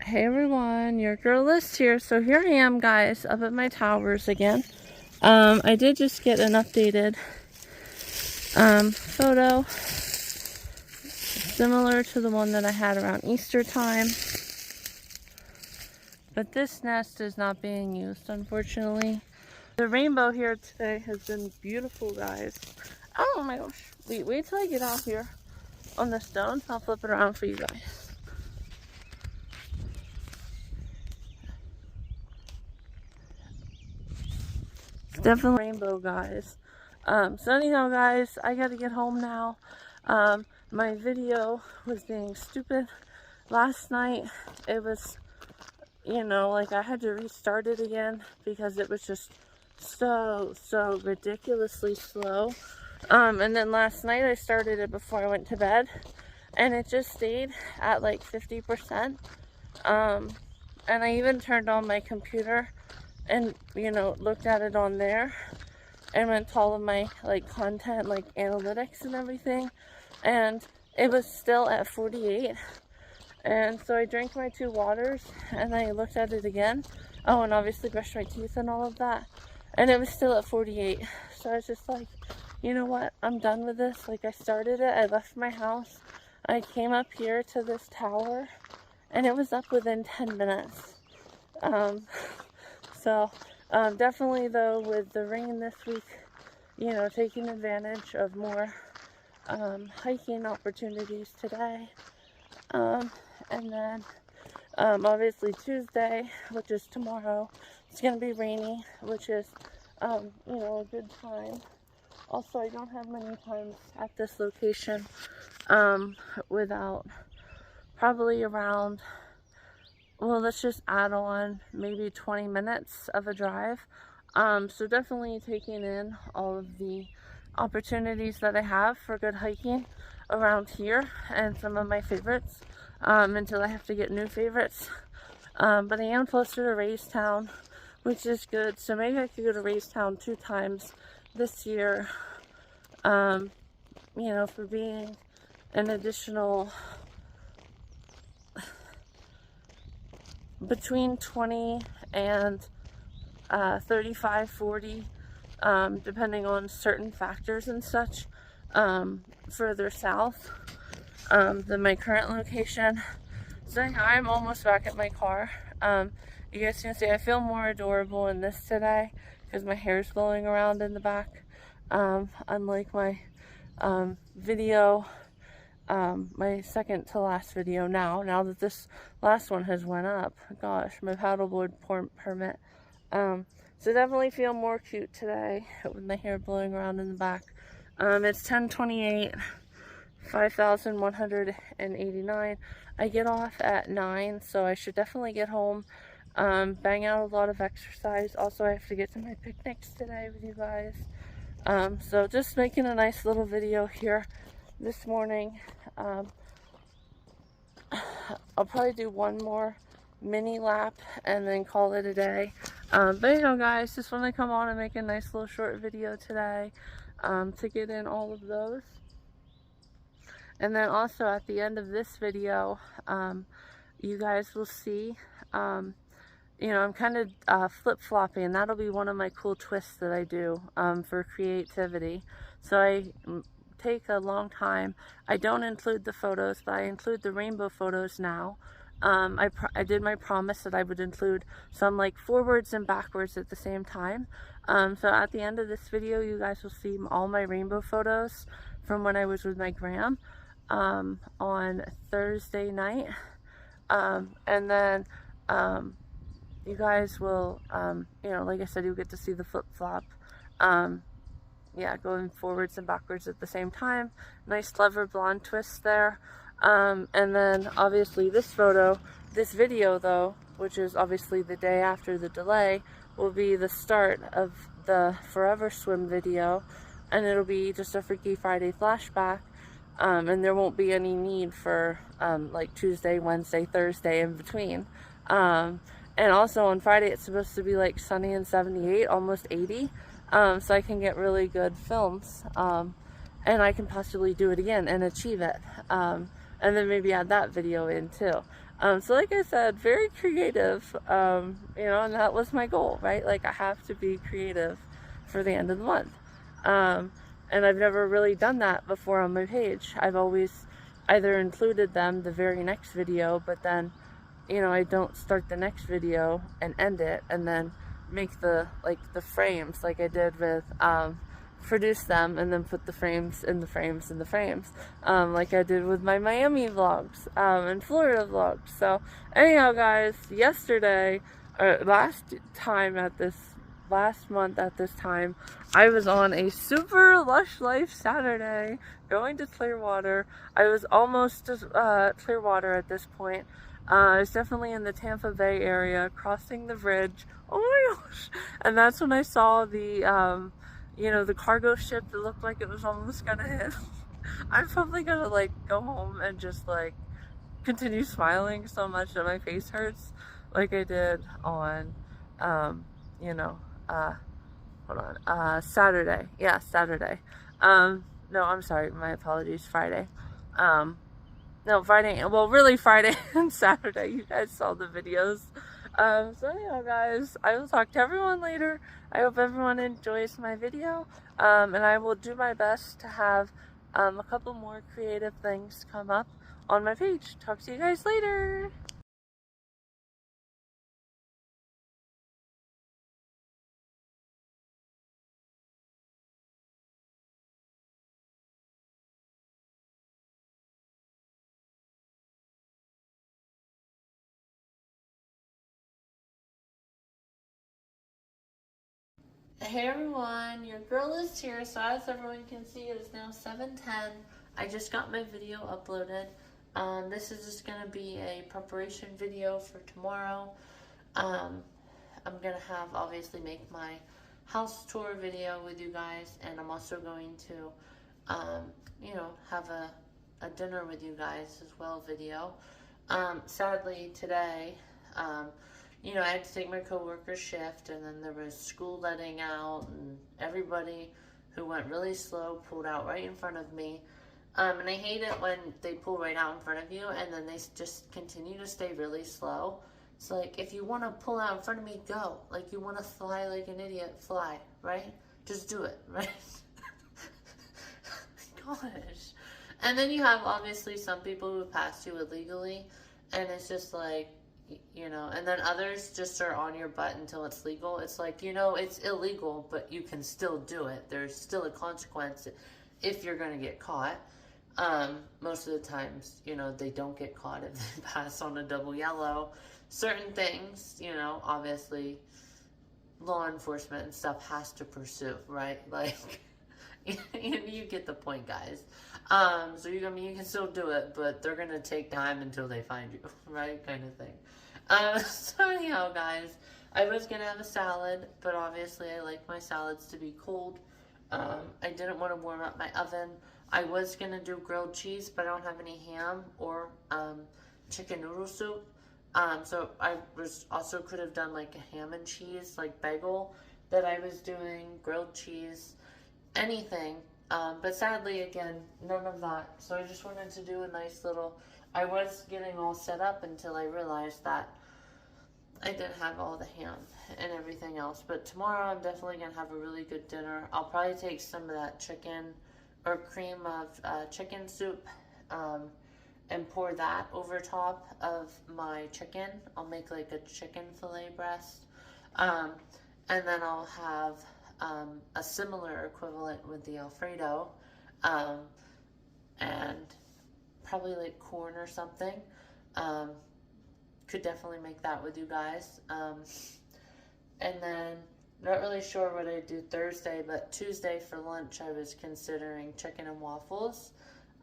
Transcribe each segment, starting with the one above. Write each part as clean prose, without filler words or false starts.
Hey everyone, your girl Liz here. So here I am, guys, up at my towers again. I did just get an updated photo similar to the one that I had around Easter time, but this nest is not being used, unfortunately. The rainbow here today has been beautiful, guys. Oh my gosh, wait till I get out here on the stone. I'll flip it around for you guys. Definitely rainbow, guys. So anyhow, guys, I gotta get home now. My video was being stupid last night. It was, you know, like I had to restart it again because it was just so ridiculously slow. And then last night I started it before I went to bed, and it just stayed at like 50%. And I even turned on my computer and, you know, looked at it on there and went to all of my like content, like analytics and everything, and it was still at 48. And so I drank my 2 waters and I looked at it again. Oh, and obviously brushed my teeth and all of that, and it was still at 48. So I was just like, you know what, I'm done with this. Like, I started it, I left my house, I came up here to this tower, and it was up within 10 minutes. So definitely though, with the rain this week, you know, taking advantage of more hiking opportunities today. And then obviously Tuesday, which is tomorrow, it's going to be rainy, which is, you know, a good time. Also, I don't have many times at this location without probably around, well, let's just add on maybe 20 minutes of a drive. So definitely taking in all of the opportunities that I have for good hiking around here, and some of my favorites, until I have to get new favorites. But I am closer to Raystown, which is good. So maybe I could go to Raystown 2 times this year, you know, for being an additional between 20 and 35, 40, depending on certain factors and such, further south than my current location. So I'm almost back at my car. You guys can see I feel more adorable in this today because my hair is blowing around in the back, unlike my video, my second to last video now that this last one has went up. Gosh, my paddleboard permit. So definitely feel more cute today with my hair blowing around in the back. It's 10:28, 5,189. I get off at 9, so I should definitely get home, bang out a lot of exercise. Also, I have to get to my picnics today with you guys. So just making a nice little video here this morning. I'll probably do one more mini lap and then call it a day. But anyhow, guys, just want to come on and make a nice little short video today, to get in all of those. And then also at the end of this video, you guys will see, you know, I'm kind of flip-flopping, and that'll be one of my cool twists that I do for creativity. So I take a long time. I don't include the photos, but I include the rainbow photos now. I did my promise that I would include some like forwards and backwards at the same time. So at the end of this video, you guys will see all my rainbow photos from when I was with my gram on Thursday night. And then you guys will, you know, like I said, you'll get to see the flip-flop. Yeah, going forwards and backwards at the same time. Nice clever blonde twist there. And then obviously this video though, which is obviously the day after the delay, will be the start of the Forever Swim video, and it'll be just a Freaky Friday flashback. And there won't be any need for like Tuesday, Wednesday, Thursday in between. And also on Friday it's supposed to be like sunny and 78, almost 80. So I can get really good films, and I can possibly do it again and achieve it, and then maybe add that video in too. So like I said, very creative, you know, and that was my goal, right? Like I have to be creative for the end of the month. Um, and I've never really done that before on my page. I've always either included them the very next video, but then, you know, I don't start the next video and end it and then make the, like, the frames like I did with, produce them and then put the frames in the frames in the frames, like I did with my Miami vlogs, and Florida vlogs. So anyhow guys, yesterday, or last month at this time, I was on a super lush life Saturday going to Clearwater. I was almost to Clearwater at this point. I was definitely in the Tampa Bay area, crossing the bridge. Oh my gosh! And that's when I saw the, you know, the cargo ship that looked like it was almost gonna hit. I'm probably gonna like go home and just like continue smiling so much that my face hurts, like I did on, you know, hold on, Saturday. Yeah, Saturday. No, I'm sorry, my apologies, Friday. No, Friday, well, really Friday and Saturday. You guys saw the videos. So anyhow, guys, I will talk to everyone later. I hope everyone enjoys my video. And I will do my best to have a couple more creative things come up on my page. Talk to you guys later. Hey everyone, your girl is here. So as everyone can see, it is now 7:10. I just got my video uploaded. This is just going to be a preparation video for tomorrow. I'm going to have, obviously, make my house tour video with you guys. And I'm also going to, you know, have a dinner with you guys as well video. Sadly, today, you know, I had to take my coworker's shift, and then there was school letting out, and everybody who went really slow pulled out right in front of me. And I hate it when they pull right out in front of you, and then they just continue to stay really slow. It's like, if you want to pull out in front of me, go. Like, you want to fly like an idiot, fly, right? Just do it, right? Gosh. And then you have, obviously, some people who pass you illegally, and it's just like, you know, and then others just are on your butt until it's legal. It's like, you know, it's illegal, but you can still do it. There's still a consequence if you're going to get caught. Most of the times, you know, they don't get caught if they pass on a double yellow. Certain things, you know, obviously law enforcement and stuff has to pursue, right? Like, you get the point, guys. So you can still do it, but they're gonna take time until they find you, right? Kind of thing. So anyhow, guys, I was gonna have a salad, but obviously I like my salads to be cold. I didn't want to warm up my oven. I was gonna do grilled cheese, but I don't have any ham or chicken noodle soup. So I also could have done like a ham and cheese, like bagel that I was doing, grilled cheese, anything. But sadly, again, none of that. So I just wanted to do a nice little, I was getting all set up until I realized that I didn't have all the ham and everything else. But tomorrow I'm definitely going to have a really good dinner. I'll probably take some of that chicken or cream of chicken soup and pour that over top of my chicken. I'll make like a chicken fillet breast. And then I'll have a similar equivalent with the Alfredo, and probably like corn or something. Could definitely make that with you guys. And then, not really sure what I do Thursday, but Tuesday for lunch I was considering chicken and waffles.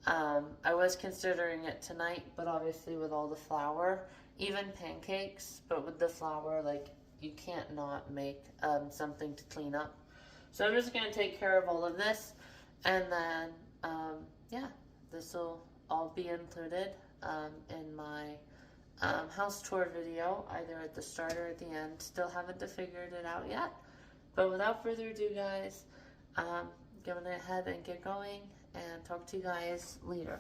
I was considering it tonight, but obviously with all the flour, even pancakes, but with the flour, like, you can't not make something to clean up. So I'm just going to take care of all of this, and then, yeah, this will all be included in my house tour video, either at the start or at the end. Still haven't figured it out yet, but without further ado, guys, I'm going to head and get going and talk to you guys later.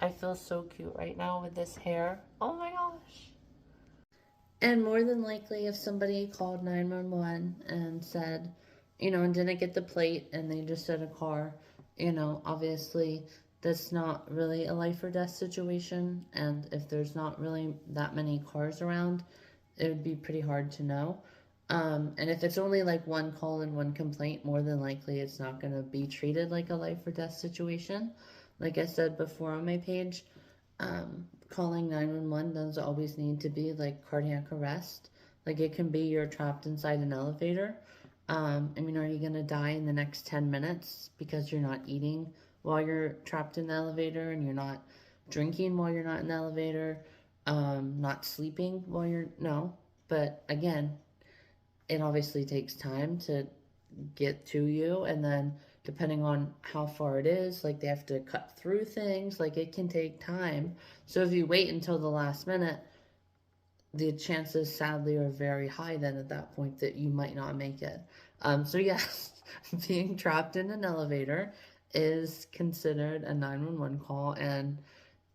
I feel so cute right now with this hair. Oh my gosh. And more than likely, if somebody called 911 and said, you know, and didn't get the plate and they just said a car, you know, obviously that's not really a life or death situation. And if there's not really that many cars around, it would be pretty hard to know. And if it's only like one call and one complaint, more than likely it's not going to be treated like a life or death situation. Like I said before on my page, calling 911 doesn't always need to be like cardiac arrest. Like it can be you're trapped inside an elevator. I mean, are you going to die in the next 10 minutes because you're not eating while you're trapped in the elevator and you're not drinking while you're not in the elevator, not sleeping while you're, no. But again, it obviously takes time to get to you, and then depending on how far it is, like they have to cut through things, like it can take time. So if you wait until the last minute, the chances sadly are very high then at that point that you might not make it. So yes, being trapped in an elevator is considered a 911 call and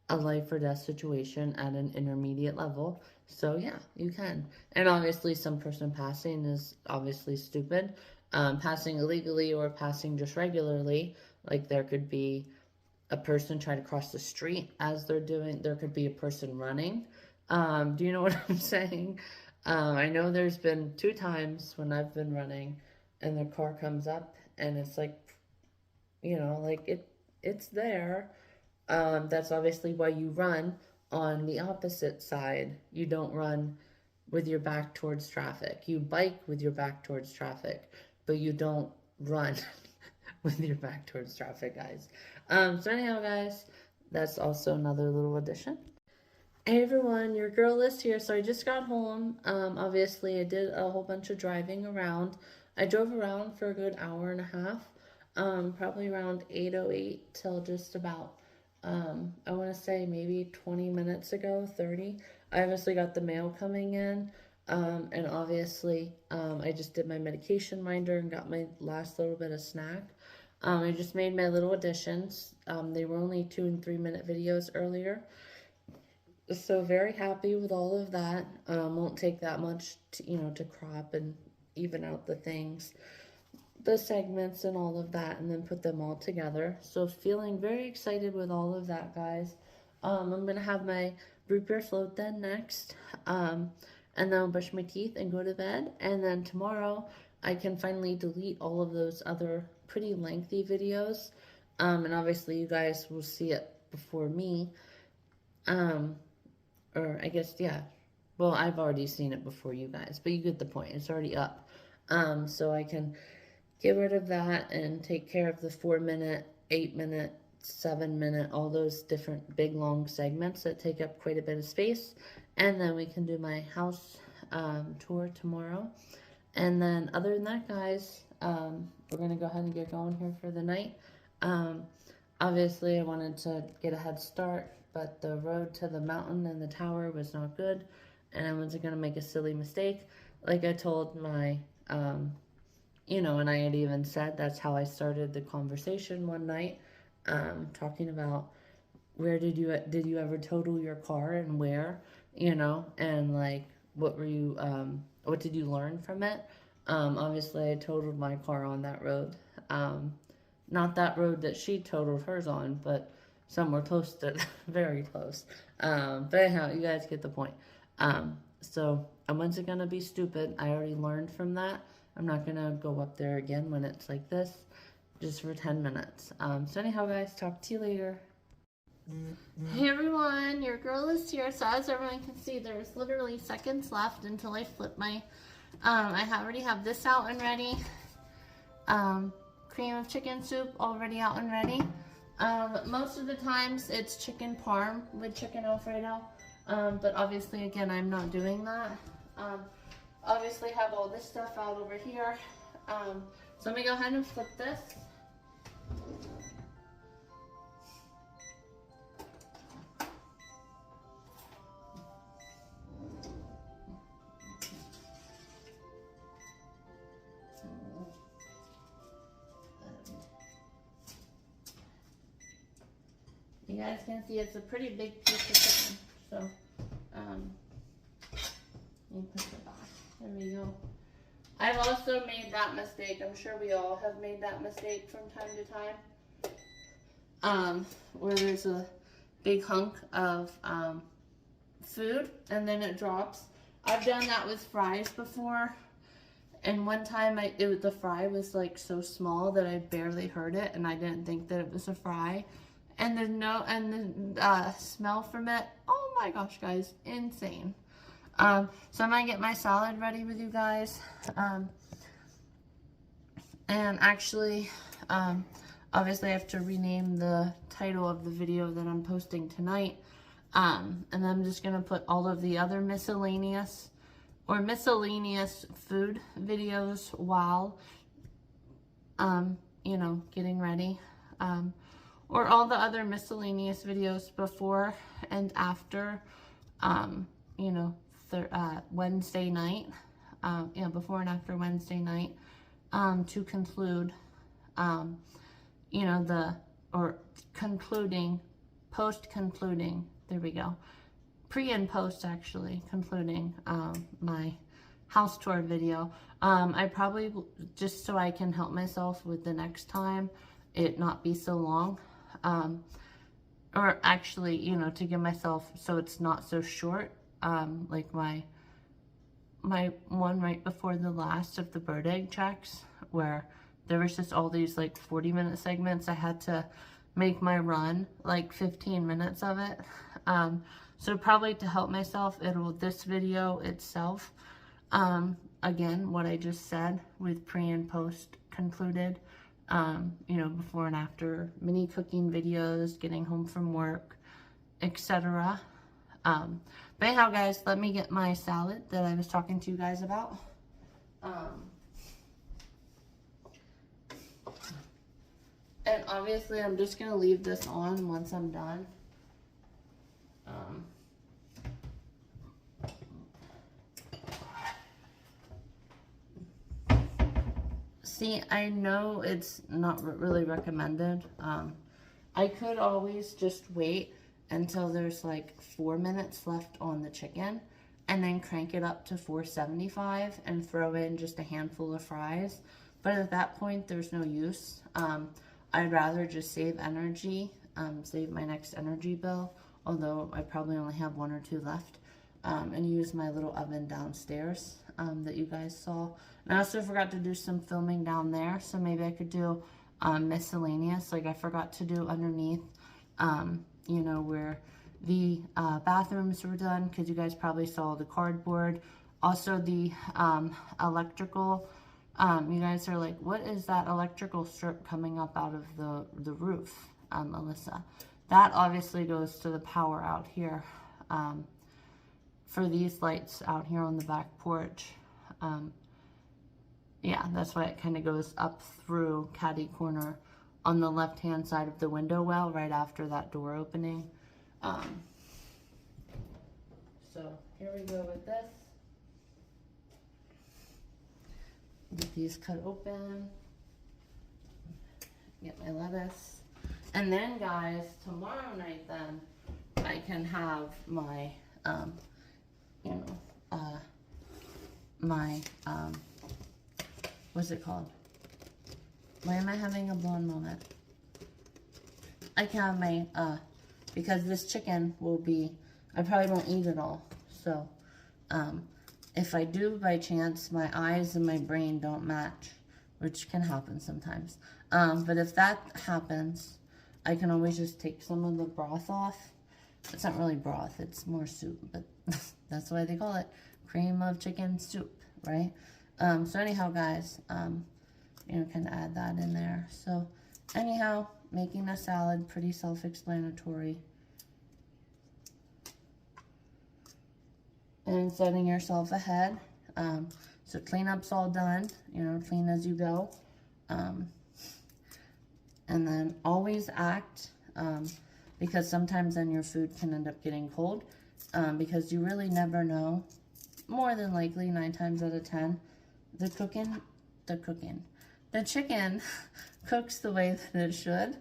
a life or death situation at an intermediate level. So yeah, you can. And obviously some person passing is obviously stupid. Passing illegally or passing just regularly, like there could be a person trying to cross the street as they're doing, there could be a person running. Do you know what I'm saying? I know there's been 2 times when I've been running and the car comes up and it's like, you know, like it's there. That's obviously why you run on the opposite side. You don't run with your back towards traffic. You bike with your back towards traffic, but you don't run with your back towards traffic, guys. So anyhow, guys, that's also another little addition. Hey everyone, your girl is here. So I just got home. Obviously I did a whole bunch of driving around. I drove around for a good hour and a half. Probably around 8:08 till just about, I want to say maybe 20 minutes ago, 30. I obviously got the mail coming in. And obviously, I just did my medication minder and got my last little bit of snack. I just made my little additions. They were only 2 and 3 minute videos earlier. So very happy with all of that. Won't take that much to, you know, to crop and even out the things, the segments and all of that, and then put them all together. So feeling very excited with all of that, guys. I'm going to have my root beer float then next. And then I'll brush my teeth and go to bed. And then tomorrow I can finally delete all of those other pretty lengthy videos. And obviously you guys will see it before me. Or I guess, yeah. Well, I've already seen it before you guys, but you get the point. It's already up. So I can get rid of that and take care of the 4 minute, 8 minute, 7 minute, all those different big long segments that take up quite a bit of space. And then we can do my house tour tomorrow. And then other than that, guys, we're going to go ahead and get going here for the night. Obviously, I wanted to get a head start, but the road to the mountain and the tower was not good. And I was going to make a silly mistake. Like I told my, you know, and I had even said that's how I started the conversation one night, talking about where did you ever total your car and where, you know, and like what were you, what did you learn from it? Obviously I totaled my car on that road. Not that road that she totaled hers on, but somewhere close to, very close. But anyhow, you guys get the point. So I wasn't gonna be stupid. I already learned from that. I'm not gonna go up there again when it's like this, just for 10 minutes. So anyhow, guys, talk to you later. Hey everyone, your girl is here. So as everyone can see, there's literally seconds left until I flip my, I already have this out and ready. Cream of chicken soup already out and ready. Most of the times it's chicken parm with chicken alfredo. But obviously, again, I'm not doing that. Obviously have all this stuff out over here. So let me go ahead and flip this. You guys can see it's a pretty big piece of chicken. So, you put it back. There we go. I've also made that mistake. I'm sure we all have made that mistake from time to time. Where there's a big hunk of food and then it drops. I've done that with fries before. And one time the fry was like so small that I barely heard it and I didn't think that it was a fry. And the smell from it, oh my gosh guys, insane. So I'm gonna get my salad ready with you guys. And actually, obviously I have to rename the title of the video that I'm posting tonight. And I'm just gonna put all of the other miscellaneous food videos while, you know, getting ready. Or all the other miscellaneous videos before and after, you know, Wednesday night, you know, before and after Wednesday night, to conclude, you know, post-concluding, there we go, pre and post actually, concluding, my house tour video. I probably, just so I can help myself with the next time, it not be so long, or actually, you know, to give myself, so it's not so short, like my one right before the last of the bird egg checks, where there was just all these like 40-minute segments. I had to make my run like 15 minutes of it. So probably to help myself, this video itself, again, what I just said with pre and post concluded, you know, before and after, mini cooking videos, getting home from work, etc. But anyhow, guys, let me get my salad that I was talking to you guys about. And obviously, I'm just going to leave this on once I'm done. See, I know it's not really recommended. I could always just wait until there's like 4 minutes left on the chicken and then crank it up to 475 and throw in just a handful of fries. But at that point, there's no use. I'd rather just save energy, save my next energy bill, although I probably only have 1 or 2 left, and use my little oven downstairs that you guys saw. And I also forgot to do some filming down there, so maybe I could do miscellaneous, like I forgot to do underneath, you know, where the bathrooms were done, because you guys probably saw the cardboard. Also the electrical, you guys are like, what is that electrical strip coming up out of the roof, Alyssa? That obviously goes to the power out here, for these lights out here on the back porch. Yeah, that's why it kind of goes up through catty corner on the left-hand side of the window well, right after that door opening. So here we go with this. Get these cut open. Get my lettuce. And then, guys, tomorrow night, then, I can have my, you know, my, what's it called? Why am I having a blonde moment? I can have my, because this chicken will be, I probably won't eat it all. So, if I do by chance, my eyes and my brain don't match, which can happen sometimes. But if that happens, I can always just take some of the broth off. It's not really broth, it's more soup, but that's why they call it cream of chicken soup, right? So anyhow, guys, you know, can add that in there. So anyhow, making a salad, pretty self-explanatory. And setting yourself ahead. So cleanup's all done, you know, clean as you go. And then always act, because sometimes then your food can end up getting cold, because you really never know. More than likely, 9 times out of 10, the chicken cooks the way that it should.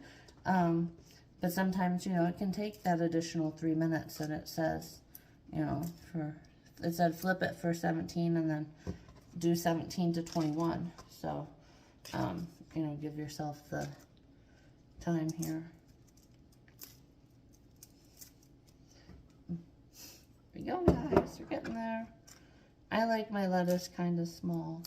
But sometimes, you know, it can take that additional 3 minutes that it says, you know, it said flip it for 17 and then do 17 to 21. So, you know, give yourself the time here. There we go, guys. We're getting there. I like my lettuce kind of small.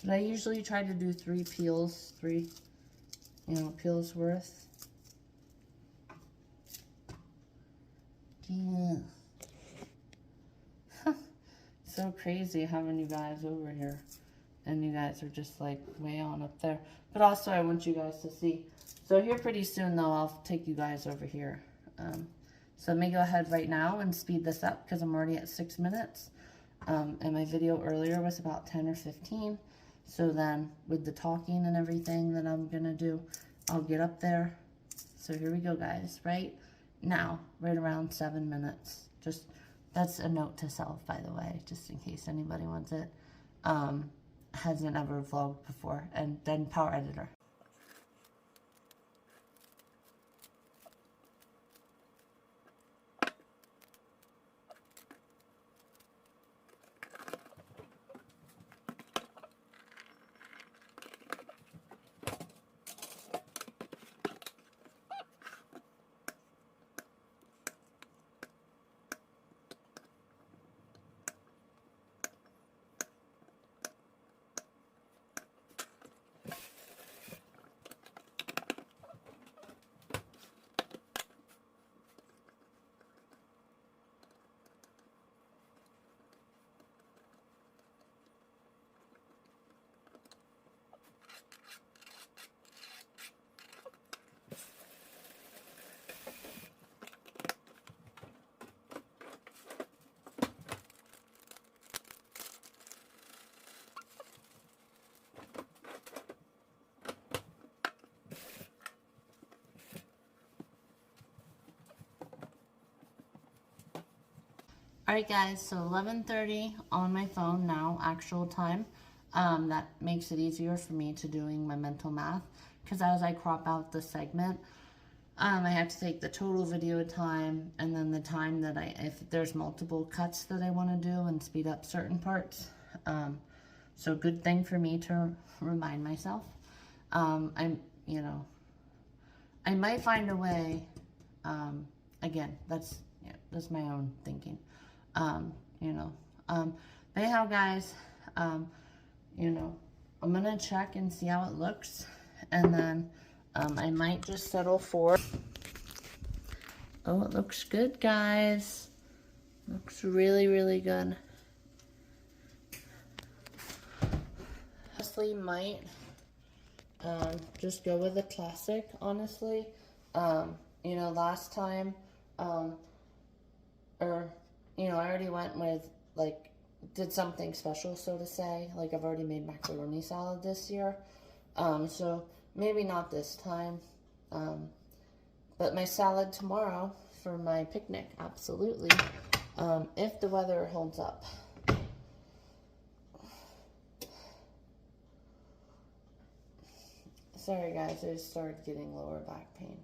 But I usually try to do 3 peels, 3, you know, peels worth. Yeah. So crazy having you guys over here. And you guys are just like way on up there. But also I want you guys to see. So here pretty soon though, I'll take you guys over here. So let me go ahead right now and speed this up because I'm already at 6 minutes. And my video earlier was about 10 or 15. So then with the talking and everything that I'm going to do, I'll get up there. So here we go, guys, right now, right around 7 minutes. Just, that's a note to self, by the way, just in case anybody wants it. Hasn't ever vlogged before and done Power Editor. Alright guys, so 11:30 on my phone now, actual time. That makes it easier for me to doing my mental math, because as I crop out the segment, I have to take the total video time and then the time that if there's multiple cuts that I want to do and speed up certain parts. So good thing for me to remind myself. You know, I might find a way, again, that's my own thinking. You know, but anyhow, guys, you know, I'm gonna check and see how it looks, and then I might just settle for. Oh, it looks good, guys. Looks really, really good. Honestly, might just go with the classic. Honestly, you know, last time, you know, I already went with, like, did something special, so to say. Like, I've already made macaroni salad this year. So maybe not this time. But my salad tomorrow for my picnic, absolutely. If the weather holds up. Sorry, guys, I just started getting lower back pain.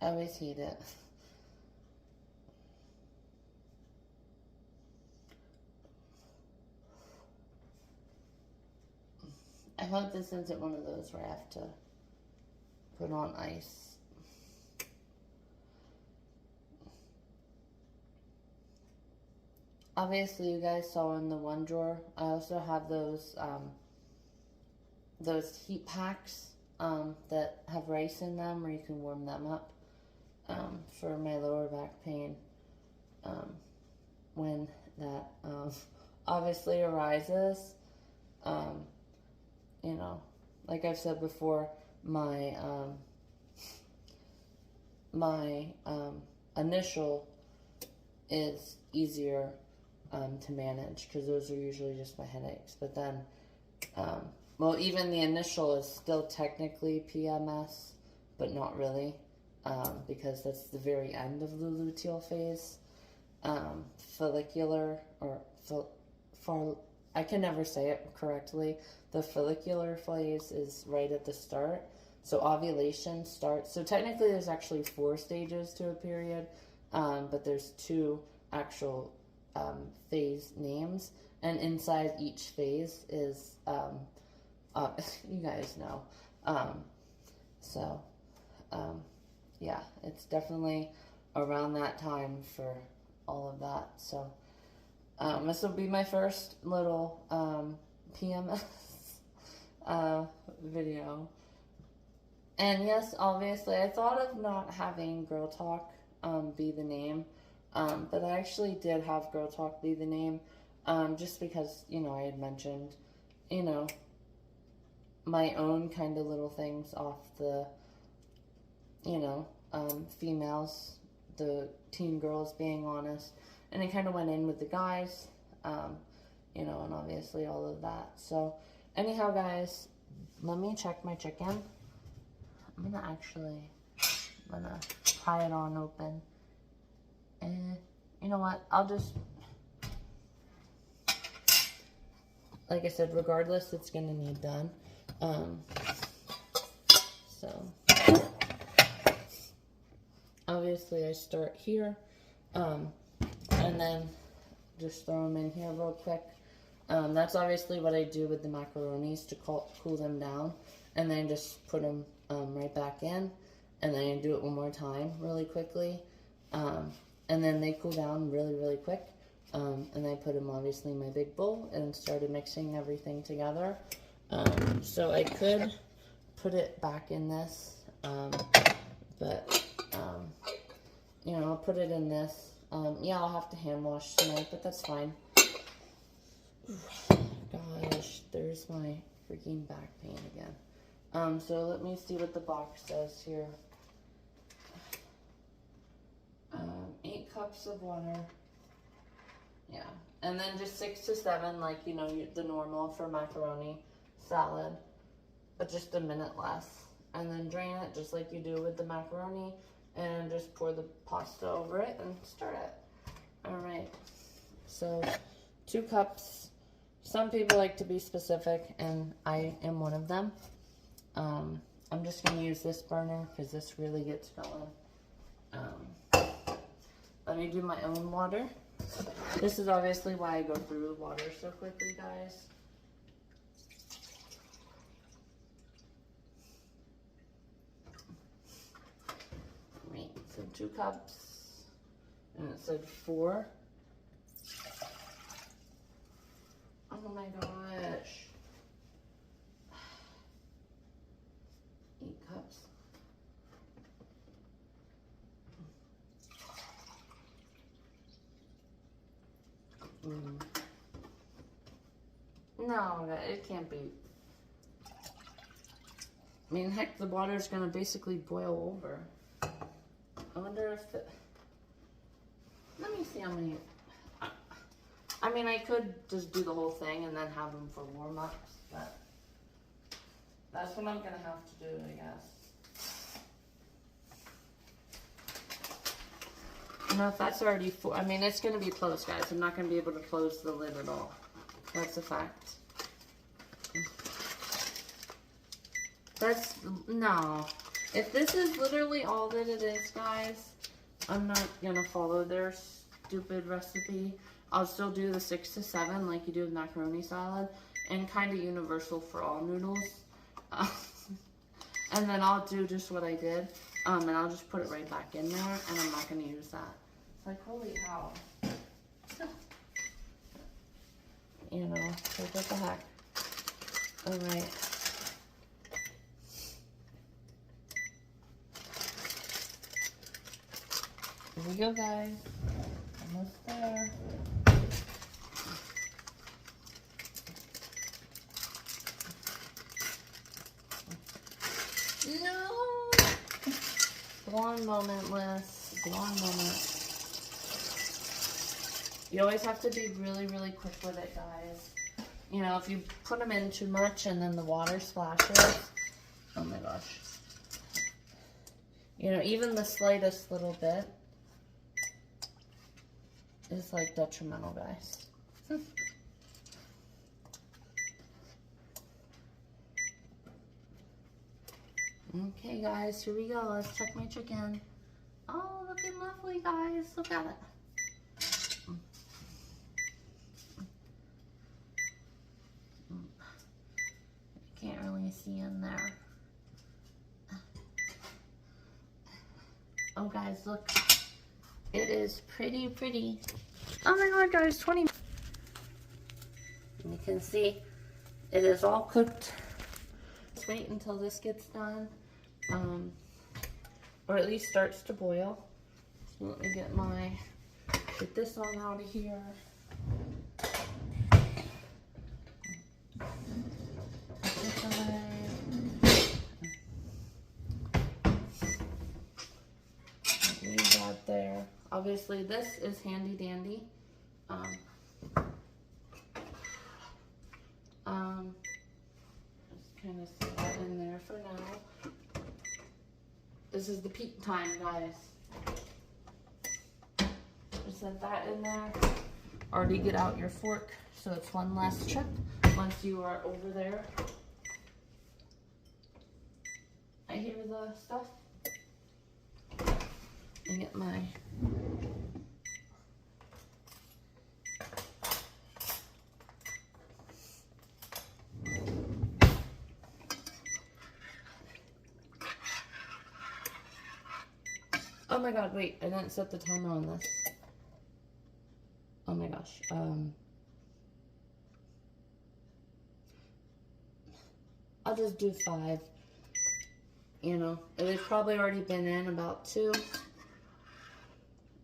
I always hate it. I hope this isn't one of those where I have to put on ice. Obviously, you guys saw in the one drawer, I also have those heat packs that have rice in them where you can warm them up. For my lower back pain, when that obviously arises. You know, like I've said before, my initial is easier to manage, because those are usually just my headaches. But then, well, even the initial is still technically PMS, but not really. Because that's the very end of the luteal phase. follicular, or I can never say it correctly. The follicular phase is right at the start. So ovulation starts. So technically there's actually 4 stages to a period, but there's 2 actual phase names. And inside each phase is, you guys know. Yeah, it's definitely around that time for all of that. So this will be my first little PMS video. And yes, obviously, I thought of not having Girl Talk be the name, but I actually did have Girl Talk be the name, just because, you know, I had mentioned, you know, my own kind of little things off the, you know, females, the teen girls being honest, and it kind of went in with the guys, you know, and obviously all of that. So anyhow, guys, let me check my chicken. I'm gonna pry it on open, and you know what, I'll just, like I said, regardless, it's gonna need done. So obviously I start here, and then just throw them in here real quick. That's obviously what I do with the macaronis to cool them down, and then just put them right back in, and then I do it one more time really quickly, and then they cool down really quick, and I put them obviously in my big bowl and started mixing everything together. So I could put it back in this, but you know, I'll put it in this. Yeah, I'll have to hand wash tonight, but that's fine. Gosh, there's my freaking back pain again. So let me see what the box says here. 8 cups of water. Yeah, and then just 6 to 7, like, you know, the normal for macaroni salad, but just a minute less. And then drain it just like you do with the macaroni, and just pour the pasta over it and stir it. All right, so 2 cups. Some people like to be specific, and I am one of them. I'm just going to use this burner because this really gets going. Let me do my own water. This is obviously why I go through the water so quickly, guys. Right, so 2 cups, and it said 4. Oh my gosh. 8 cups. No, it can't be. I mean, heck, the water's gonna basically boil over. I wonder if it... Let me see how many... I mean, I could just do the whole thing and then have them for warm-ups, but that's what I'm gonna have to do, I guess. You know, if that's already full, I mean, it's gonna be closed, guys. I'm not gonna be able to close the lid at all. That's a fact. No. If this is literally all that it is, guys, I'm not gonna follow their stupid recipe. I'll still do the 6 to 7 like you do with macaroni salad, and kind of universal for all noodles. And then I'll do just what I did, and I'll just put it right back in there, and I'm not gonna use that. It's like, holy cow. You know, like what the heck. Alright. Here we go, guys. Almost there. No! One moment, Liz. One moment. You always have to be really quick with it, guys. You know, if you put them in too much and then the water splashes, oh my gosh. You know, even the slightest little bit. is like detrimental, guys. Okay, guys, here we go. Let's check my chicken. Oh, looking lovely, guys. Look at it. Can't really see in there. Oh, guys, look. It is pretty, pretty. Oh my God, guys, 20. And you can see it is all cooked. Let's wait until this gets done. Or at least starts to boil. So let me get this all out of here. Put this away. Leave that there. Obviously this is handy dandy. Just kind of set that in there for now. This is the peak time, guys. Just set that in there. Already get out your fork, so it's one less trip once you are over there. I hear the stuff. I get my oh my God, wait, I didn't set the timer on this. Oh my gosh. I'll just do 5. You know, they've probably already been in about 2.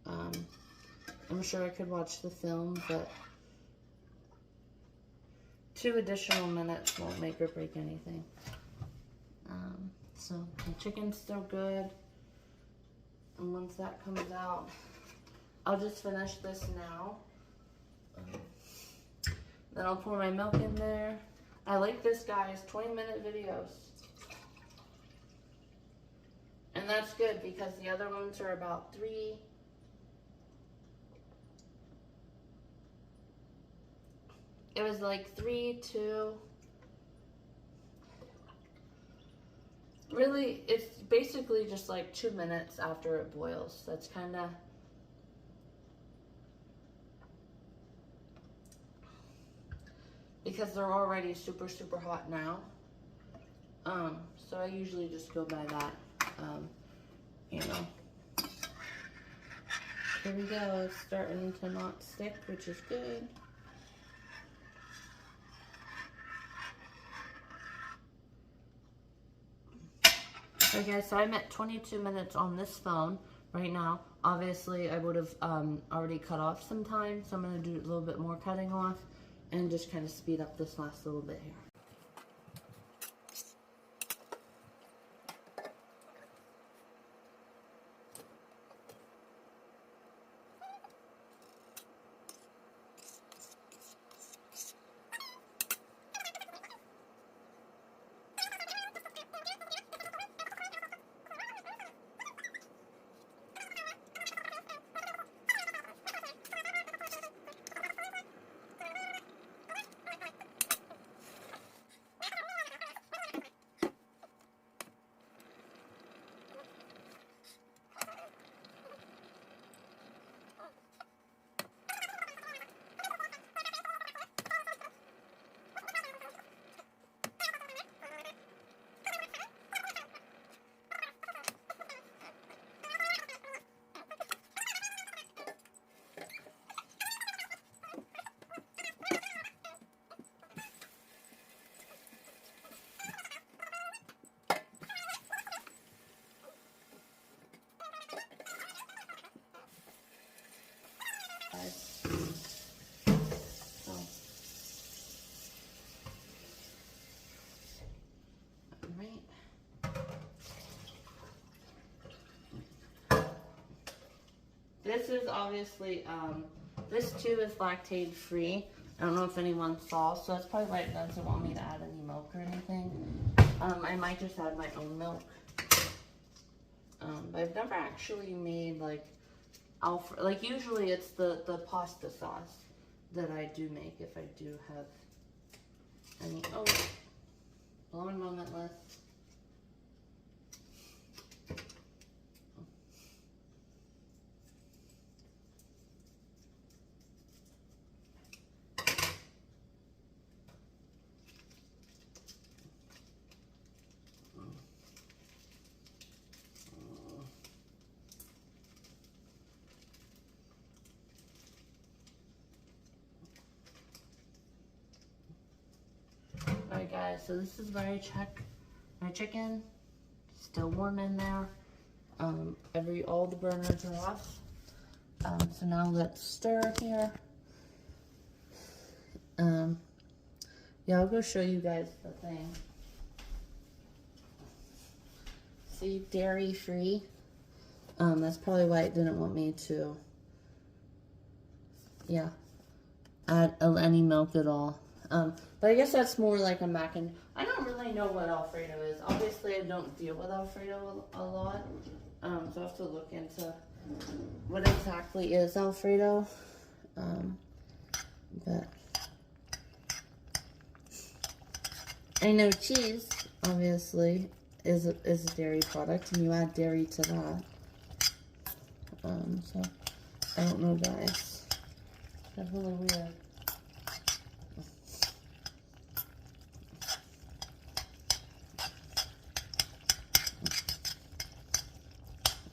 I'm sure I could watch the film, but 2 additional minutes won't make or break anything. So the chicken's still good. And once that comes out, I'll just finish this now. Then I'll pour my milk in there. I like this, guys, 20-minute videos. And that's good because the other ones are about 3. It was like 3, 2. Really, it's basically just like 2 minutes after it boils. That's kind of... because they're already super, super hot now. So I usually just go by that. You know. Here we go. It's starting to not stick, which is good. Okay, guys, so I'm at 22 minutes on this phone right now. Obviously, I would have already cut off some time, so I'm going to do a little bit more cutting off and just kind of speed up this last little bit here. This is obviously, this too is lactate free. I don't know if anyone saw, so that's probably why it doesn't want me to add any milk or anything. I might just add my own milk. But I've never actually made like Alfredo. Like usually it's the pasta sauce that I do make if I do have any. Oh, blowing moment left. Alright guys, so this is where I check my chicken. Still warm in there. All the burners are off. So now let's stir here. Yeah, I'll go show you guys the thing. See, dairy free. That's probably why it didn't want me to, yeah, add any milk at all. But I guess that's more like a mac and I don't really know what Alfredo is. Obviously, I don't deal with Alfredo a lot. So I have to look into what exactly is Alfredo. But I know cheese, obviously, is a dairy product, and you add dairy to that. So I don't know, guys. That's really weird.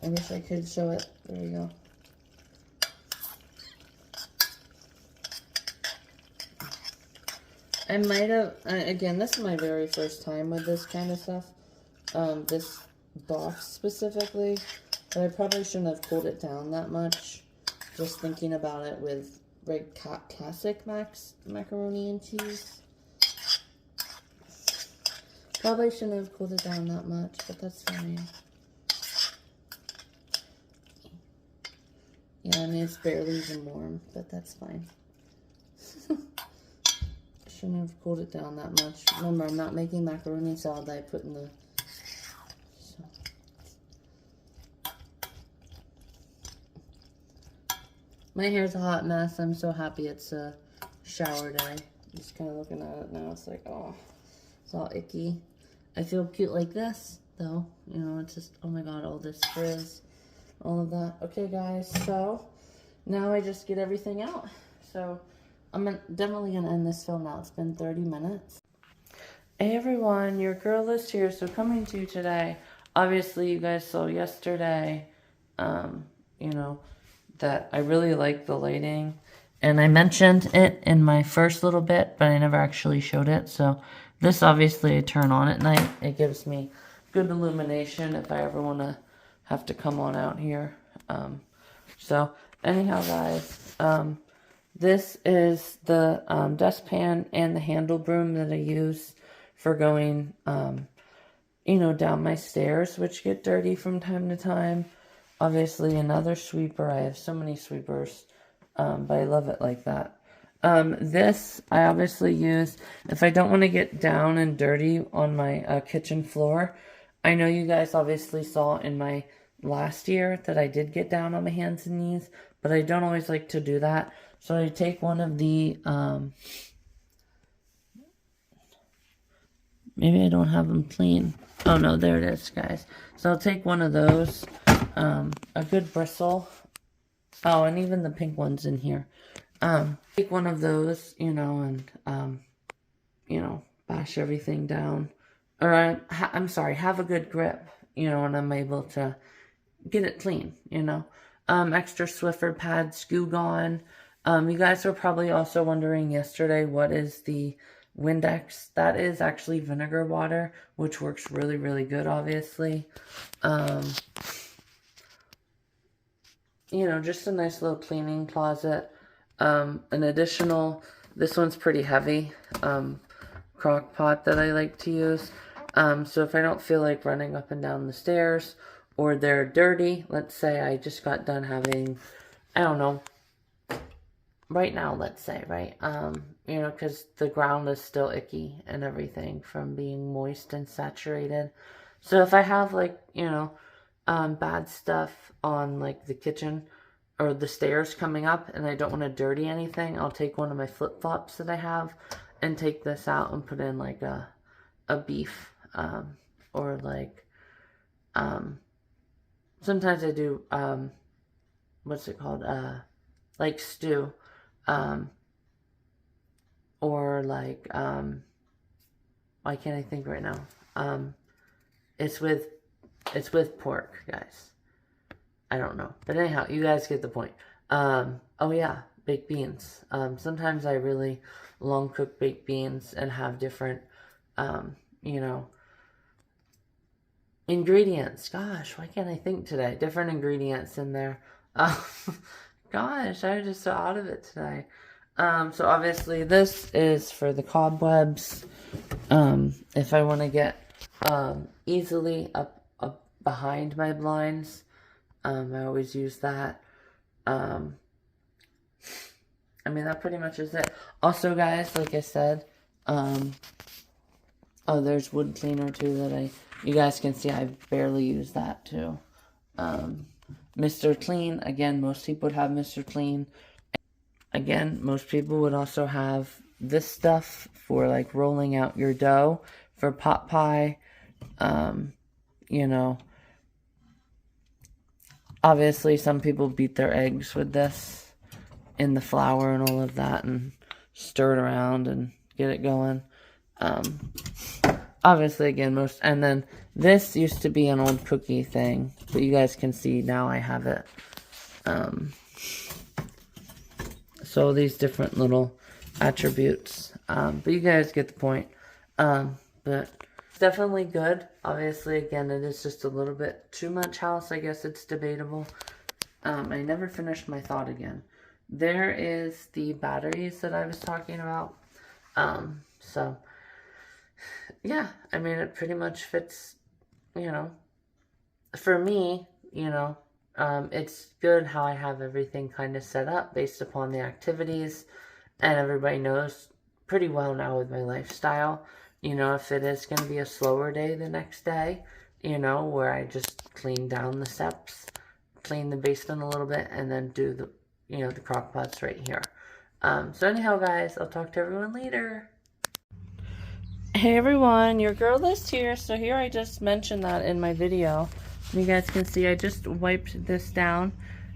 I wish I could show it. There we go. I might have, again, this is my very first time with this kind of stuff. This box specifically. But I probably shouldn't have cooled it down that much. Just thinking about it with classic macaroni and cheese. Probably shouldn't have cooled it down that much, but that's fine. Yeah, I mean, it's barely even warm, but that's fine. Shouldn't have cooled it down that much. Remember, I'm not making macaroni salad that I put in the... So. My hair's a hot mess. I'm so happy it's a shower day. Just kind of looking at it now. It's like, oh, it's all icky. I feel cute like this, though. You know, it's just, oh my god, all this frizz. All of that. Okay, guys, so now I just get everything out. So I'm definitely going to end this film now. It's been 30 minutes. Hey, everyone. Your girl is here. So coming to you today, obviously, you guys saw yesterday, you know, that I really like the lighting. And I mentioned it in my first little bit, but I never actually showed it. So this, obviously, I turn on at night. It gives me good illumination if I ever want to have to come on out here. So anyhow, guys, this is the dustpan and the handle broom that I use for going, you know, down my stairs, which get dirty from time to time. Obviously, another sweeper. I have so many sweepers, but I love it like that. This I obviously use if I don't want to get down and dirty on my kitchen floor. I know you guys obviously saw in my last year that I did get down on my hands and knees, but I don't always like to do that. So I take one of the, maybe I don't have them clean. Oh no, there it is, guys. So I'll take one of those, a good bristle. Oh, and even the pink ones in here. Take one of those, you know, and, you know, bash everything down. Or, I'm sorry, have a good grip, you know, and I'm able to get it clean, you know. Extra Swiffer pads, Goo Gone. You guys were probably also wondering yesterday, what is the Windex? That is actually vinegar water, which works really, really good, obviously. You know, just a nice little cleaning closet. An additional, this one's pretty heavy, crock pot that I like to use. So if I don't feel like running up and down the stairs, or they're dirty, let's say I just got done having, I don't know, right now, let's say, right, you know, because the ground is still icky and everything from being moist and saturated. So if I have, like, you know, bad stuff on, like, the kitchen or the stairs coming up and I don't want to dirty anything, I'll take one of my flip-flops that I have and take this out and put in like a beef, or like, sometimes I do, what's it called, like stew, or like, why can't I think right now? It's with pork, guys. I don't know. But anyhow, you guys get the point. Oh yeah, baked beans. Sometimes I really long cook baked beans and have different, you know, ingredients. Gosh, why can't I think today? Different ingredients in there. Gosh, I was just so out of it today. So obviously this is for the cobwebs. If I want to get easily up behind my blinds, I always use that. I mean, that pretty much is it. Also, guys, like I said, oh, there's wood cleaner too that you guys can see I barely use that too. Mr. Clean, again, most people would have Mr. Clean. Again, most people would also have this stuff for like rolling out your dough for pot pie. You know, obviously some people beat their eggs with this in the flour and all of that and stir it around and get it going. Obviously, again, and then this used to be an old cookie thing, but you guys can see now I have it. So these different little attributes, but you guys get the point. But it's definitely good. Obviously, again, it is just a little bit too much house. I guess it's debatable. I never finished my thought again. There is the batteries that I was talking about. So yeah, I mean, it pretty much fits, you know, for me, you know, it's good how I have everything kind of set up based upon the activities, and everybody knows pretty well now with my lifestyle, you know, if it is going to be a slower day the next day, you know, where I just clean down the steps, clean the basement a little bit, and then do the, you know, the crock pots right here. So anyhow, guys, I'll talk to everyone later. Hey everyone, your girl is here. So here I just mentioned that in my video. You guys can see I just wiped this down.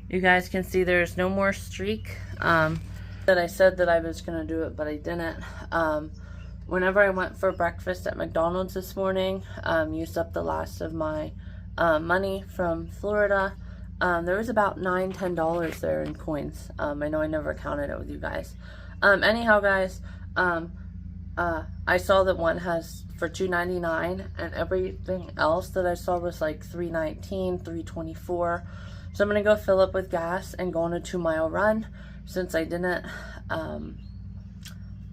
You guys can see there's no more streak. That I said that I was going to do it, but I didn't. Whenever I went for breakfast at McDonald's this morning, used up the last of my money from Florida. There was about $9–10 there in coins. I know I never counted it with you guys. Anyhow, guys, I saw that one has for $2.99, and everything else that I saw was like $3.19, $3.24. So I'm gonna go fill up with gas and go on a 2-mile run, since I didn't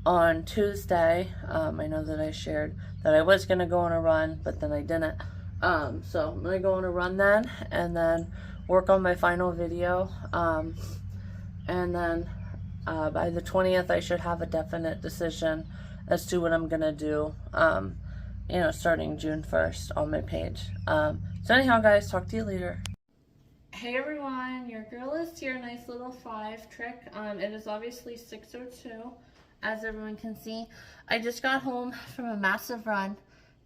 on Tuesday. I know that I shared that I was gonna go on a run, but then I didn't. So I'm gonna go on a run then, and then work on my final video, and then by the 20th I should have a definite decision as to what I'm gonna do, you know, starting June 1st on my page. So anyhow, guys, talk to you later. Hey everyone, your girl is here. Nice little 5 trick. It is obviously 6:02, as everyone can see. I just got home from a massive run,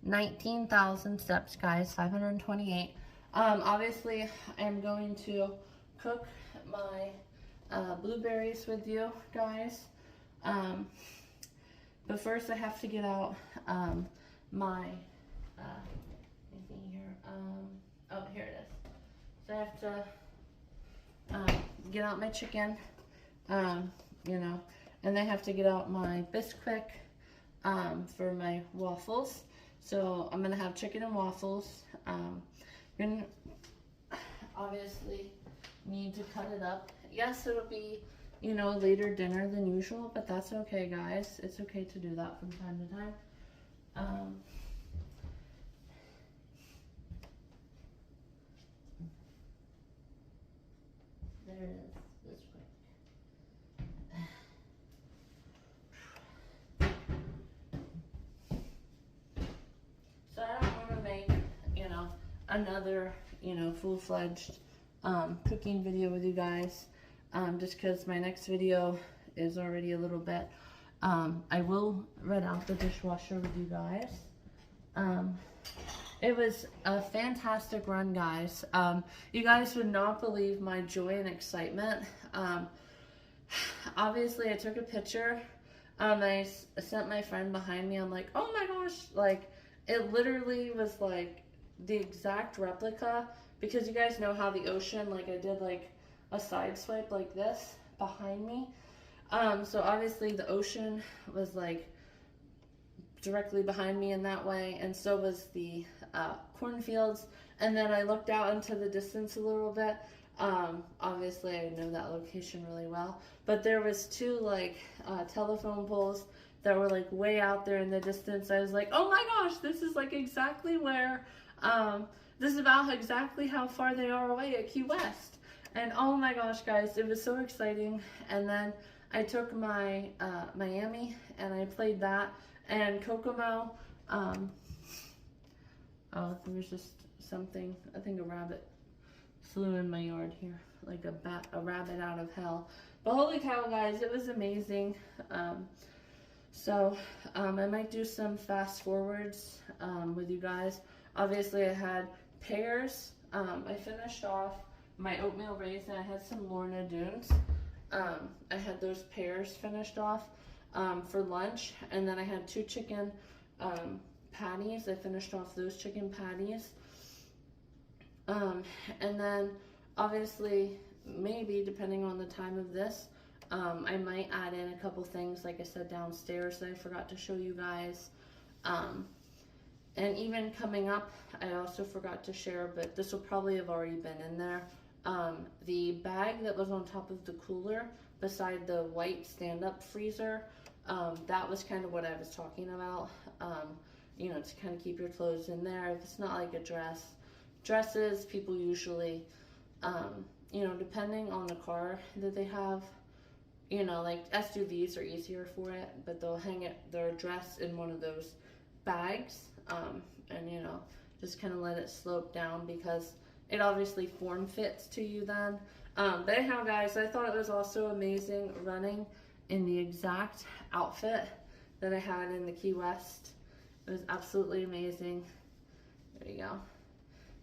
19,000 steps, guys, 528. Obviously, I'm going to cook my blueberries with you guys. But first I have to get out my anything here. Oh, here it is. So I have to get out my chicken, you know, and I have to get out my Bisquick for my waffles. So I'm gonna have chicken and waffles. Gonna obviously need to cut it up. Yes, it'll be, you know, later dinner than usual, but that's okay, guys. It's okay to do that from time to time. There it is, this quick. So I don't want to make, you know, another, you know, full-fledged cooking video with you guys. just because my next video is already a little bit. I will rinse out the dishwasher with you guys. It was a fantastic run, guys. You guys would not believe my joy and excitement. Obviously, I took a picture. I sent my friend behind me. I'm like, oh my gosh, like, it literally was like the exact replica, because you guys know how the ocean, like, I did like a side swipe like this behind me. So obviously the ocean was like directly behind me in that way, and so was the cornfields. And then I looked out into the distance a little bit. Obviously I know that location really well, but there was two like telephone poles that were like way out there in the distance. I was like, oh my gosh, this is like exactly where, this is about exactly how far they are away at Key West. And oh my gosh, guys, it was so exciting. And then I took my Miami and I played that, and Kokomo. Oh, there was just something, I think a rabbit flew in my yard here, like a rabbit out of hell. But holy cow, guys, it was amazing. I might do some fast forwards with you guys. Obviously, I had pears. I finished off my oatmeal raisin. I had some Lorna Doones. I had those pears finished off for lunch, and then I had 2 chicken patties. I finished off those chicken patties. And then obviously, maybe depending on the time of this, I might add in a couple things, like I said, downstairs that I forgot to show you guys. And even coming up, I also forgot to share, but this will probably have already been in there. The bag that was on top of the cooler beside the white stand-up freezer, that was kind of what I was talking about. You know, to kind of keep your clothes in there. If it's not like a dress. Dresses, people usually, you know, depending on the car that they have, you know, like SUVs are easier for it, but they'll hang their dress in one of those bags, and, you know, just kind of let it slope down, because it obviously form fits to you then. But anyhow, guys, I thought it was also amazing running in the exact outfit that I had in the Key West. It was absolutely amazing. There you go.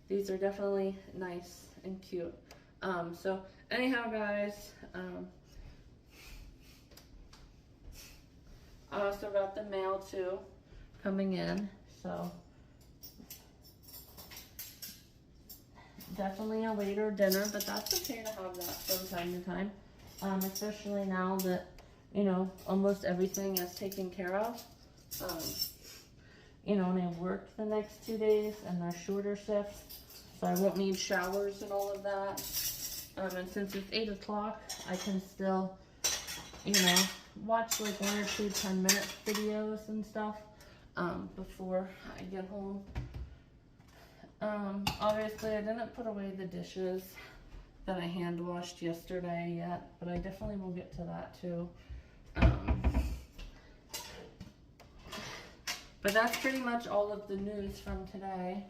These are definitely nice and cute. So anyhow, guys, I also got the mail too coming in. So definitely a later dinner, but that's okay to have that from time to time. Especially now that, you know, almost everything is taken care of. You know, and I work the next 2 days, and they're shorter shifts, so I won't need showers and all of that. And since it's 8 o'clock, I can still, you know, watch like 1 or 2 10-minute videos and stuff before I get home. Obviously, I didn't put away the dishes that I hand washed yesterday yet, but I definitely will get to that too. But that's pretty much all of the news from today.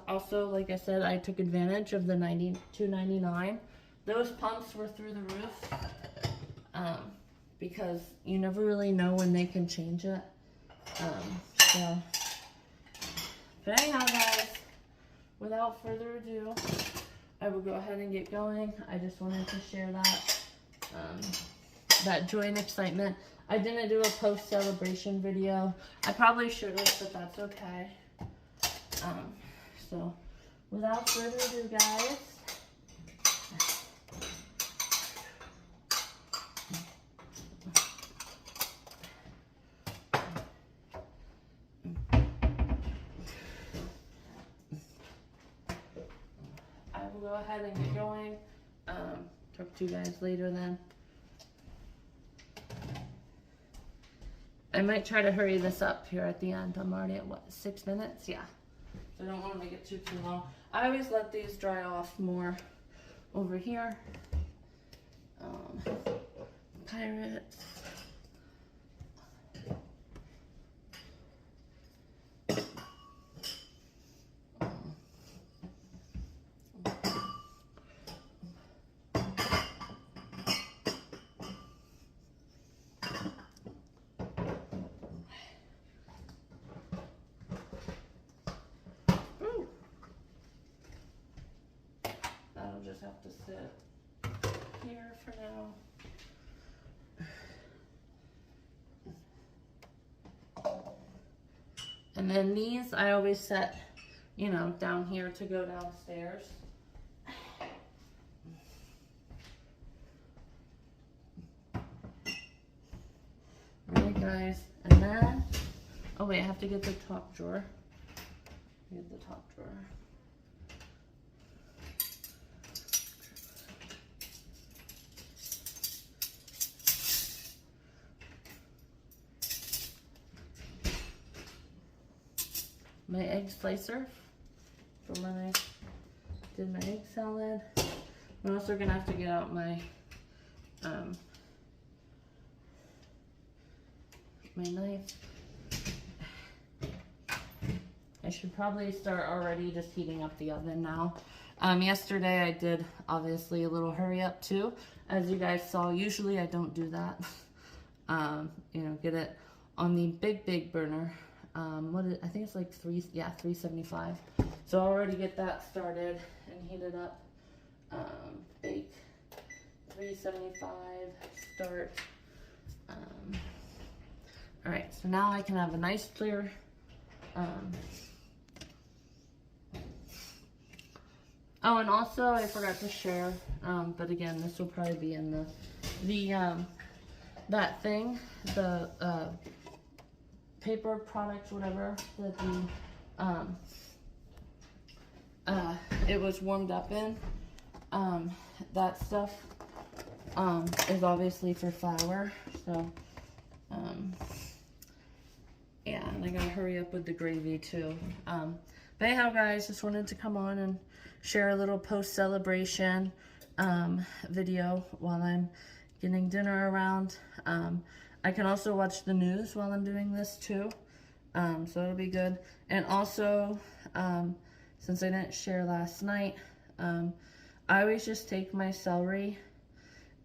Also, like I said, I took advantage of the $92.99. Those pumps were through the roof, because you never really know when they can change it. But anyhow, guys, without further ado, I will go ahead and get going. I just wanted to share that, that joy and excitement. I didn't do a post-celebration video. I probably should have, but that's okay. So, without further ado, guys, I will go ahead and get going. Talk to you guys later then. I might try to hurry this up here at the end. I'm already at, what, 6 minutes? Yeah. So I don't want to make it too long. I always let these dry off more over here. Pirates. have to sit here for now. And then these I always set, you know, down here to go downstairs. Alright guys, and then, oh wait, I have to get the top drawer. Get the top drawer. My egg slicer for when I did my egg salad. I'm also gonna have to get out my my knife. I should probably start already just heating up the oven now. Yesterday I did obviously a little hurry up too. As you guys saw, usually I don't do that. You know, get it on the big burner. I think it's like 375. So I'll already get that started and heat it up. Bake 375 start. All right, so now I can have a nice clear oh, and also I forgot to share, but again, this will probably be in the that thing, the paper product, whatever, that the it was warmed up in. That stuff is obviously for flour, so yeah, and I gotta hurry up with the gravy too. But anyhow, guys, just wanted to come on and share a little post-celebration video while I'm getting dinner around. I can also watch the news while I'm doing this too, so it'll be good. And also, since I didn't share last night, I always just take my celery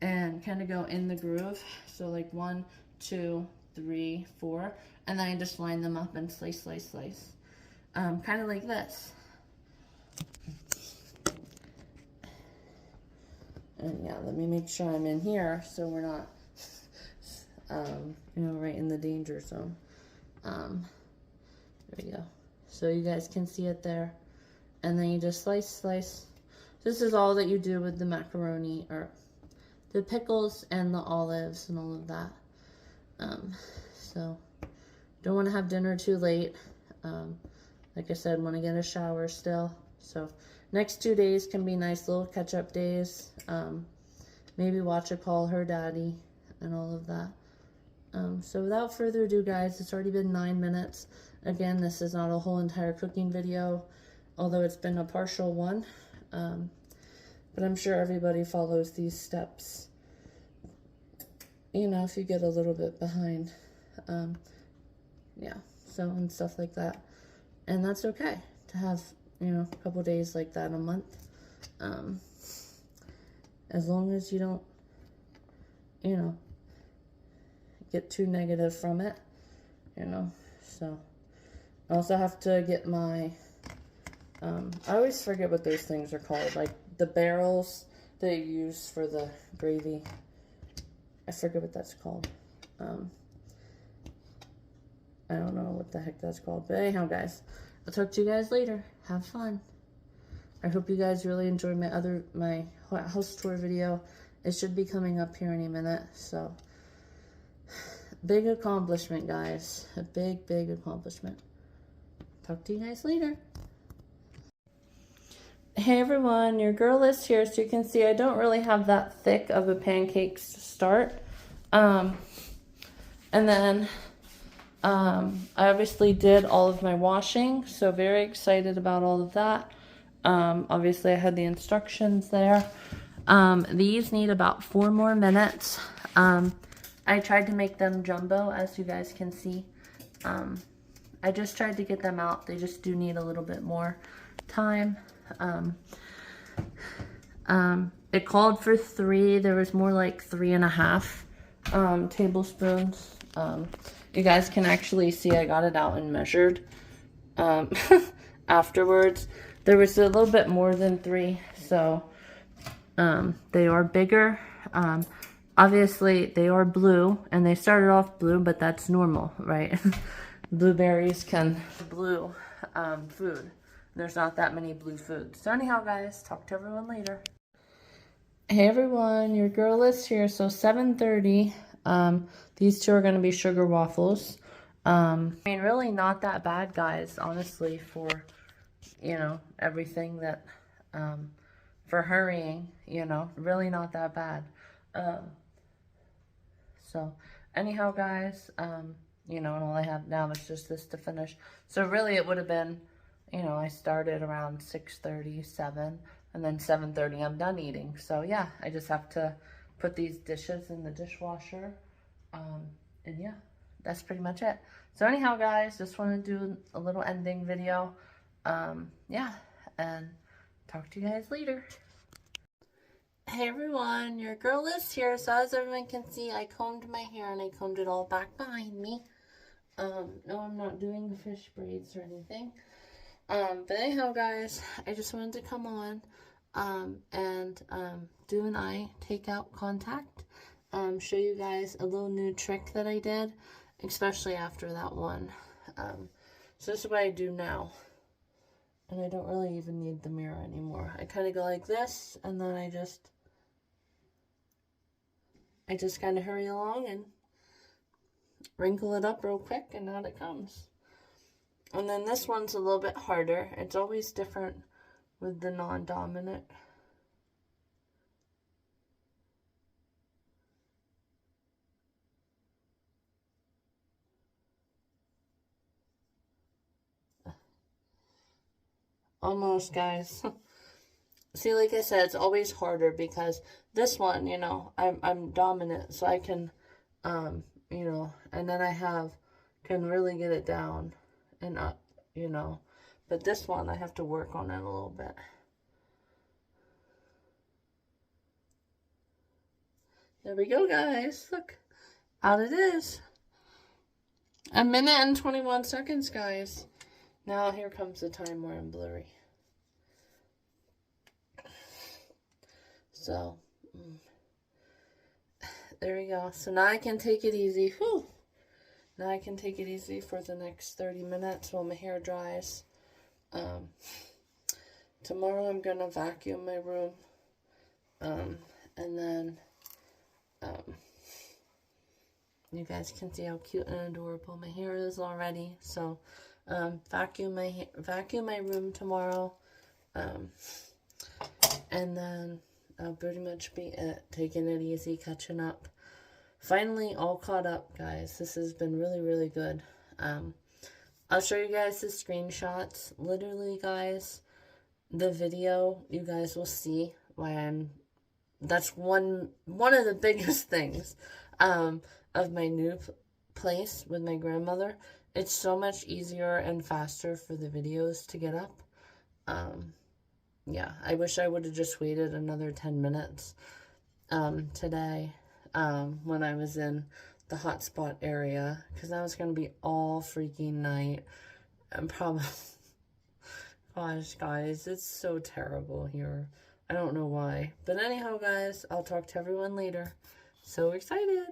and kind of go in the groove. So like 1, 2, 3, 4, and then I just line them up and slice, slice, slice. Kind of like this. And yeah, let me make sure I'm in here so we're not, you know, right in the danger zone. There we go. So you guys can see it there. And then you just slice, slice. This is all that you do with the macaroni, or the pickles and the olives and all of that. So don't want to have dinner too late. Like I said, want to get a shower still. So next 2 days can be nice little catch-up days. Maybe watch a Call Her Daddy and all of that. So without further ado, guys, it's already been 9 minutes. Again, this is not a whole entire cooking video, although it's been a partial one. But I'm sure everybody follows these steps, you know, if you get a little bit behind. Yeah, so, and stuff like that. And that's okay to have, you know, a couple days like that a month. As long as you don't, you know, get too negative from it, you know. So I also have to get my, I always forget what those things are called, like the barrels they use for the gravy. I forget what that's called. I don't know what the heck that's called. But anyhow, guys, I'll talk to you guys later. Have fun. I hope you guys really enjoyed my house tour video. It should be coming up here any minute. So, big accomplishment, guys. A big accomplishment. Talk to you guys later. Hey everyone, your girl is here. So you can see I don't really have that thick of a pancakes to start. And then I obviously did all of my washing, so very excited about all of that. Obviously I had the instructions there. These need about 4 more minutes. I tried to make them jumbo, as you guys can see. I just tried to get them out. They just do need a little bit more time. It called for 3. There was more like 3.5 tablespoons. You guys can actually see I got it out and measured afterwards. There was a little bit more than 3, so They are bigger. Obviously, they are blue, and they started off blue, but that's normal, right? Blueberries can blue food. There's not that many blue foods. So anyhow, guys, talk to everyone later. Hey everyone, your girl is here. So 7:30. These two are going to be sugar waffles. I mean, really not that bad, guys, honestly, for, you know, everything that, for hurrying, you know, really not that bad. So anyhow, guys, you know, and all I have now is just this to finish. So really it would have been, you know, I started around 6:30, 7, and then 7:30 I'm done eating. So yeah, I just have to put these dishes in the dishwasher. And yeah, that's pretty much it. So anyhow, guys, just want to do a little ending video. Yeah, and talk to you guys later. Hey everyone, your girl is here. So as everyone can see, I combed my hair and I combed it all back behind me. No, I'm not doing the fish braids or anything. But anyhow, guys, I just wanted to come on, and do an eye takeout contact. Show you guys a little new trick that I did, especially after that one. So this is what I do now. And I don't really even need the mirror anymore. I kind of go like this, and then I just kind of hurry along and wrinkle it up real quick, and out it comes. And then this one's a little bit harder. It's always different with the non-dominant. Almost, guys. See, like I said, it's always harder because this one, you know, I'm dominant, so I can, you know, and then can really get it down and up, you know. But this one, I have to work on it a little bit. There we go, guys. Look, out it is. 1 minute and 21 seconds, guys. Now here comes the time where I'm blurry. So, there we go. So now I can take it easy. Whew. Now I can take it easy for the next 30 minutes while my hair dries. Tomorrow I'm going to vacuum my room. And then, you guys can see how cute and adorable my hair is already. So, vacuum my room tomorrow. And then that'll pretty much be it. Taking it easy, catching up. Finally, all caught up, guys. This has been really, really good. I'll show you guys the screenshots. Literally, guys, the video, you guys will see why that's one of the biggest things, of my new place with my grandmother. It's so much easier and faster for the videos to get up. Yeah, I wish I would have just waited another 10 minutes today when I was in the hotspot area, because that was going to be all freaking night. And probably, gosh, guys, it's so terrible here. I don't know why. But anyhow, guys, I'll talk to everyone later. So excited.